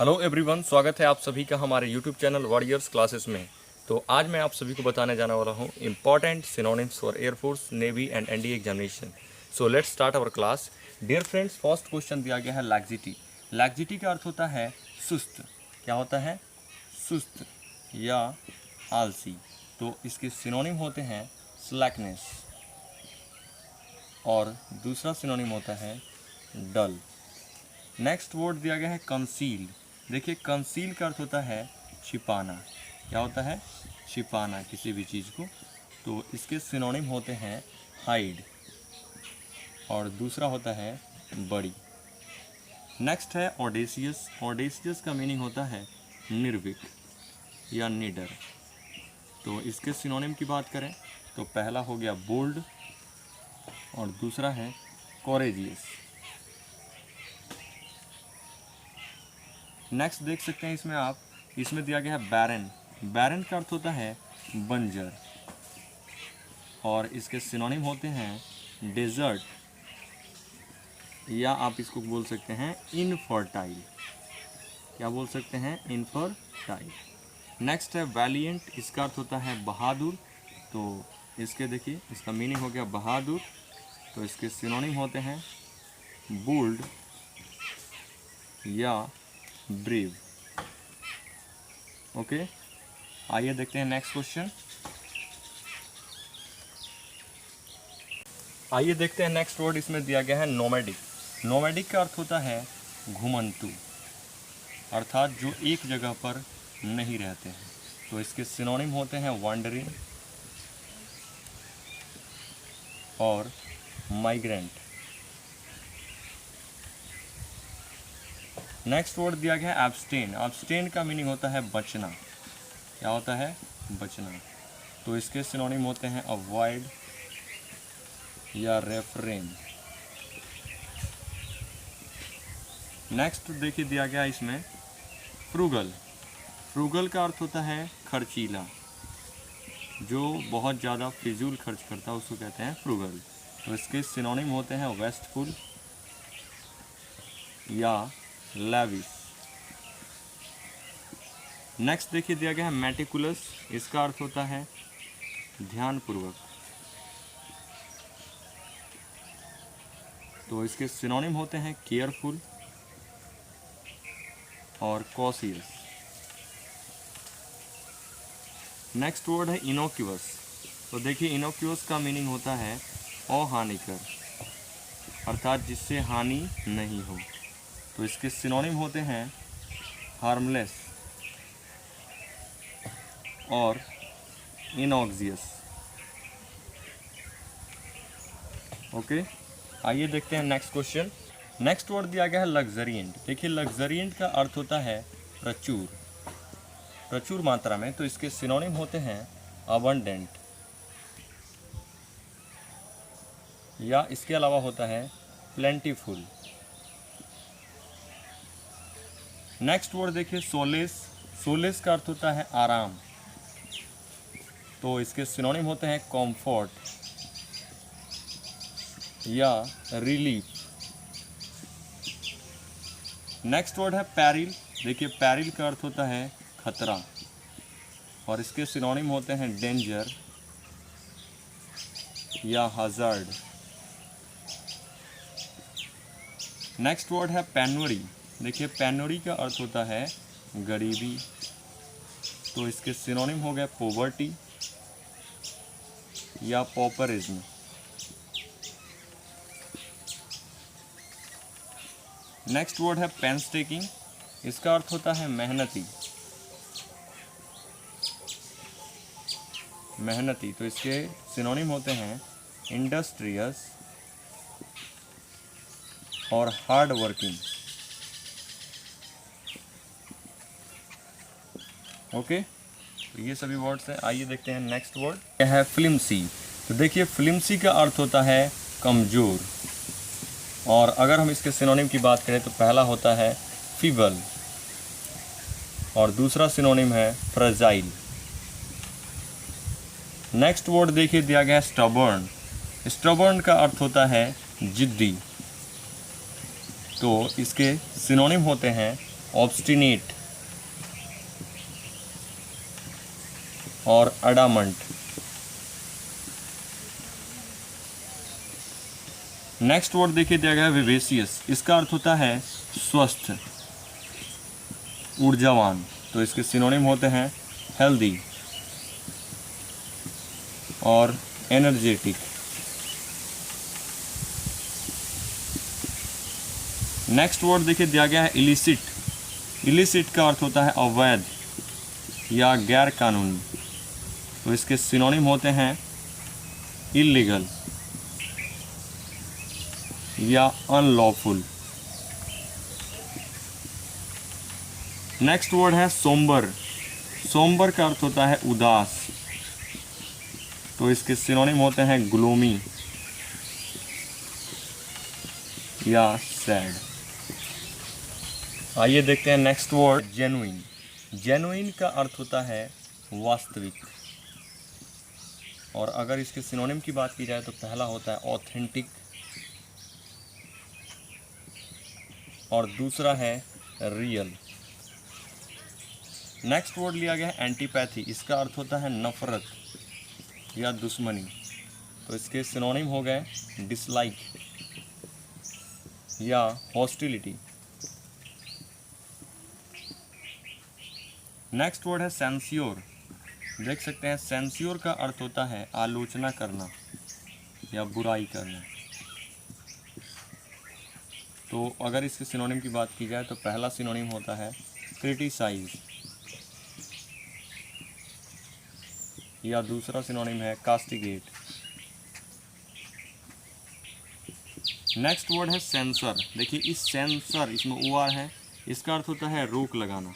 Hello everyone, स्वागत है आप सभी का हमारे यूट्यूब चैनल वॉरियर्स क्लासेस में। तो आज मैं आप सभी को बताने जाने वाला हूँ important synonyms for air force, navy and NDA examination. So let's start our class. Dear friends, first question दिया गया है लैक्सिटी। लैक्सिटी का अर्थ होता है सुस्त। क्या होता है? सुस्त या आलसी। तो इसके सिनोनिम होते हैं स्लैकनेस, और दूसरा सिनोनिम होता है डल। नेक्स्ट वर्ड दिया गया है कंसील। देखिए, कंसील का अर्थ होता है छिपाना। क्या होता है? छिपाना किसी भी चीज़ को। तो इसके सिनोनिम होते हैं हाइड, और दूसरा होता है बड़ी। नेक्स्ट है ऑडेसियस। ऑडेसियस का मीनिंग होता है निर्भीक या निडर। तो इसके सिनोनिम की बात करें तो पहला हो गया बोल्ड, और दूसरा है कोरेजियस। नेक्स्ट देख सकते हैं इसमें आप, इसमें दिया गया है बैरन। बैरन का अर्थ होता है बंजर, और इसके सिनोनिम होते हैं डेजर्ट, या आप इसको बोल सकते हैं इनफर्टाइल। क्या बोल सकते हैं? इनफर्टाइल। नेक्स्ट है वैलिएंट। इसका अर्थ होता है बहादुर। तो इसके देखिए, इसका मीनिंग हो गया बहादुर। तो इसके सिनोनिम होते हैं बोल्ड या ब्रेव। ओके, आइए देखते हैं नेक्स्ट क्वेश्चन। आइए देखते हैं नेक्स्ट वर्ड इसमें दिया गया है नोमैडिक। नोमैडिक का अर्थ होता है घुमंतु, अर्थात जो एक जगह पर नहीं रहते हैं। तो इसके सिनोनिम होते हैं वांडरिंग और माइग्रेंट। नेक्स्ट वर्ड दिया गया है एब्सटेन। एब्सटेन का मीनिंग होता है बचना। क्या होता है? बचना। तो इसके सिनोनिम होते हैं अवॉइड या रेफ्रेन। नेक्स्ट देखिए दिया गया इसमें फ्रूगल। फ्रूगल का अर्थ होता है खर्चीला, जो बहुत ज़्यादा फिजूल खर्च करता है उसको कहते हैं फ्रूगल। तो इसके सिनोनिम होते हैं वेस्टफुल या लैविश। नेक्स्ट देखिए दिया गया है मेटिकुलस। इसका अर्थ होता है ध्यानपूर्वक। तो इसके सिनोनिम होते हैं केयरफुल और कॉशियस। नेक्स्ट वर्ड है इनोक्यूअस। तो देखिए, इनोक्यूअस का मीनिंग होता है अहानिकर, अर्थात जिससे हानि नहीं हो। तो इसके सिनोनिम होते हैं हार्मलेस और इनऑक्सियस। ओके, आइए देखते हैं नेक्स्ट क्वेश्चन। नेक्स्ट वर्ड दिया गया है लग्जरिएंट। देखिए, लग्जरिएंट का अर्थ होता है प्रचुर, प्रचुर मात्रा में। तो इसके सिनोनिम होते हैं अबंडेंट, या इसके अलावा होता है प्लेंटीफुल। नेक्स्ट वर्ड देखिए सोलेस। सोलेस का अर्थ होता है आराम। तो इसके सिनोनिम होते हैं कॉम्फर्ट या रिलीफ। नेक्स्ट वर्ड है पैरिल। देखिए, पैरिल का अर्थ होता है खतरा, और इसके सिनोनिम होते हैं डेंजर या हजार्ड। नेक्स्ट वर्ड है पेनुरी। देखिए, पेनुरी का अर्थ होता है गरीबी। तो इसके सिनोनिम हो गया पॉवर्टी या पॉपरिज्म। नेक्स्ट वर्ड है पेंस्टेकिंग। इसका अर्थ होता है मेहनती, मेहनती। तो इसके सिनोनिम होते हैं इंडस्ट्रियस और हार्ड वर्किंग। ओके, तो ये सभी वर्ड्स हैं। आइए देखते हैं नेक्स्ट वर्ड क्या है फ्लिमसी। तो देखिए, फ्लिमसी का अर्थ होता है कमज़ोर, और अगर हम इसके सिनोनिम की बात करें तो पहला होता है फीबल, और दूसरा सिनोनिम है फ्रेजाइल। नेक्स्ट वर्ड देखिए दिया गया है स्टबर्न। स्टबर्न का अर्थ होता है जिद्दी। तो इसके सिनोनिम होते हैं ऑब्स्टिनेट और अडामंट। नेक्स्ट वर्ड देखिए दिया गया है विवेसियस। इसका अर्थ होता है स्वस्थ, ऊर्जावान। तो इसके सिनोनिम होते हैं हेल्दी और एनर्जेटिक। नेक्स्ट वर्ड देखिए दिया गया है इलिसिट। इलिसिट का अर्थ होता है अवैध या गैर कानूनी। तो इसके सिनोनिम होते हैं इलीगल या अनलॉफुल। नेक्स्ट वर्ड है सोम्बर। सोम्बर का अर्थ होता है उदास। तो इसके सिनोनिम होते हैं ग्लूमी या सैड। आइए देखते हैं नेक्स्ट वर्ड जेन्युइन। जेन्युइन का अर्थ होता है वास्तविक। और अगर इसके सिनोनिम की बात की जाए तो पहला होता है ऑथेंटिक और दूसरा है रियल। नेक्स्ट वर्ड लिया गया है एंटीपैथी। इसका अर्थ होता है नफरत या दुश्मनी। तो इसके सिनोनिम हो गए डिसलाइक या हॉस्टिलिटी। नेक्स्ट वर्ड है सेंस्योर। देख सकते हैं सेंस्योर का अर्थ होता है आलोचना करना या बुराई करना। तो अगर इसके सिनोनिम की बात की जाए तो पहला सिनोनिम होता है क्रिटिसाइज या दूसरा सिनोनिम है कास्टिगेट। नेक्स्ट वर्ड है सेंसर। देखिए इस सेंसर, इसमें ओ है, इसका अर्थ होता है रोक लगाना।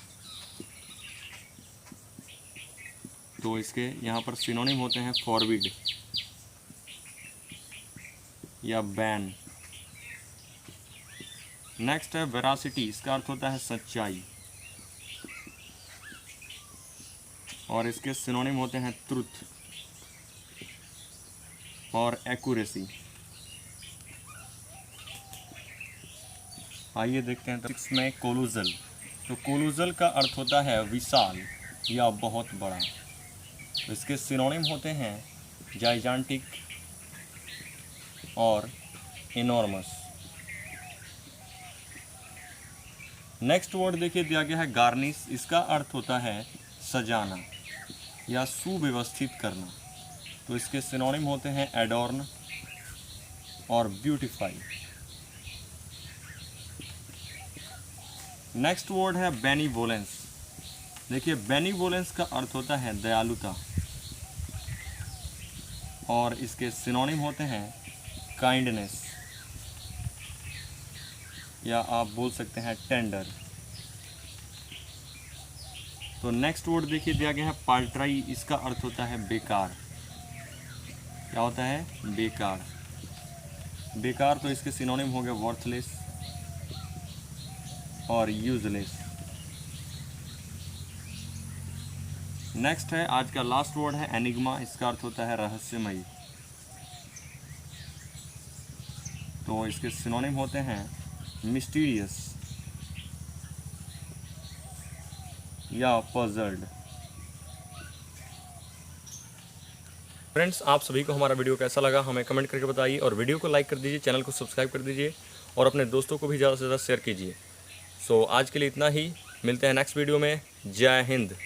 तो इसके यहाँ पर सिनोनिम होते हैं फॉरबिड या बैन। नेक्स्ट है वेरासिटी। इसका अर्थ होता है सच्चाई और इसके सिनोनिम होते हैं ट्रुथ और एक्यूरेसी। आइए देखते हैं इसमें कोलूजल। तो कोलूजल का अर्थ होता है विशाल या बहुत बड़ा। तो इसके सिनोनिम होते हैं जाइजांटिक और इनॉर्मस। नेक्स्ट वर्ड देखिए दिया गया है गार्निश। इसका अर्थ होता है सजाना या सुव्यवस्थित करना। तो इसके सिनोनिम होते हैं एडॉर्न और ब्यूटीफाई। नेक्स्ट वर्ड है बेनीवोलेंस। देखिए बेनीवोलेंस का अर्थ होता है दयालुता और इसके सिनोनिम होते हैं काइंडनेस या आप बोल सकते हैं टेंडर। तो नेक्स्ट वर्ड देखिए दिया गया है पाल्ट्राई। इसका अर्थ होता है बेकार। क्या होता है? बेकार। बेकार तो इसके सिनोनिम हो गए वर्थलेस और यूजलेस। नेक्स्ट है आज का लास्ट वर्ड है एनिग्मा। इसका अर्थ होता है रहस्यमयी। तो इसके सिनोनिम होते हैं मिस्टीरियस या पजल्ड। फ्रेंड्स, आप सभी को हमारा वीडियो कैसा लगा हमें कमेंट करके बताइए और वीडियो को लाइक कर दीजिए, चैनल को सब्सक्राइब कर दीजिए और अपने दोस्तों को भी ज़्यादा से ज़्यादा शेयर कीजिए। सो आज के लिए इतना ही, मिलते हैं नेक्स्ट वीडियो में। जय हिंद।